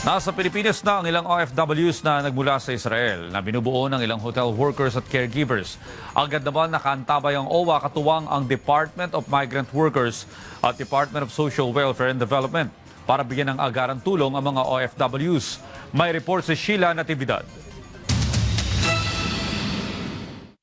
Nasa Pilipinas na ang ilang OFWs na nagmula sa Israel na binubuo ng ilang hotel workers at caregivers. Agad naman nakaantabay ang OWA katuwang ang Department of Migrant Workers at Department of Social Welfare and Development para bigyan ng agarang tulong ang mga OFWs. May report si Sheila Natividad.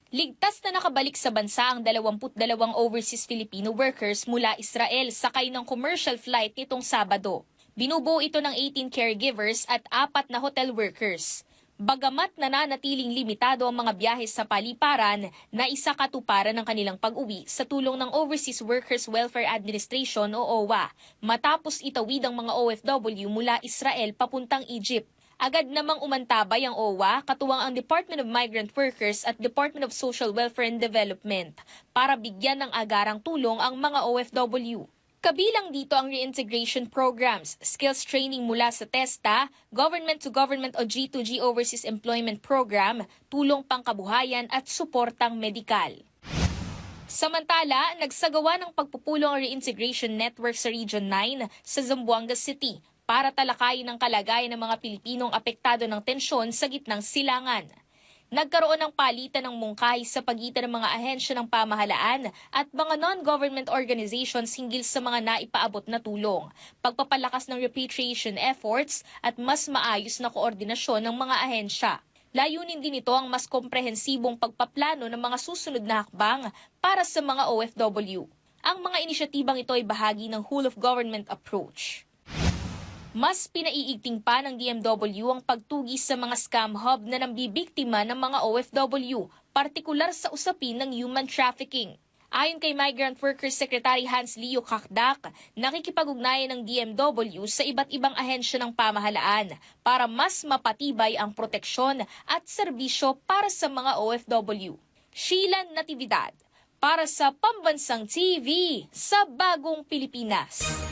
Ligtas na nakabalik sa bansa ang 22 overseas Filipino workers mula Israel sakay ng commercial flight nitong Sabado. Binubuo ito ng 18 caregivers at 4 na hotel workers. Bagamat nananatiling limitado ang mga biyahe sa paliparan, naisa katuparan ng kanilang pag-uwi sa tulong ng Overseas Workers Welfare Administration o OWA matapos itawid ang mga OFW mula Israel papuntang Egypt. Agad namang umantabay ang OWA katuwang ang Department of Migrant Workers at Department of Social Welfare and Development para bigyan ng agarang tulong ang mga OFW. Kabilang dito ang reintegration programs, skills training mula sa TESTA, government-to-government o G2G Overseas Employment Program, tulong pangkabuhayan at suportang medikal. Samantala, nagsagawa ng pagpupulong ang reintegration network sa Region 9 sa Zamboanga City para talakayin ang kalagayan ng mga Pilipinong apektado ng tensyon sa gitnang silangan. Nagkaroon ng palitan ng mungkahi sa pagitan ng mga ahensya ng pamahalaan at mga non-government organizations hinggil sa mga naipaabot na tulong, pagpapalakas ng repatriation efforts at mas maayos na koordinasyon ng mga ahensya. Layunin din ito ang mas komprehensibong pagpaplano ng mga susunod na hakbang para sa mga OFW. Ang mga inisyatibang ito ay bahagi ng whole-of-government approach. Mas pinaiigting pa ng DMW ang pagtugis sa mga scam hub na nambibiktima ng mga OFW, partikular sa usapin ng human trafficking. Ayon kay Migrant Workers Secretary Hans Leo Kakdak, nakikipag-ugnayan ng DMW sa iba't ibang ahensya ng pamahalaan para mas mapatibay ang proteksyon at serbisyo para sa mga OFW. Sheila Natividad, para sa Pambansang TV sa Bagong Pilipinas.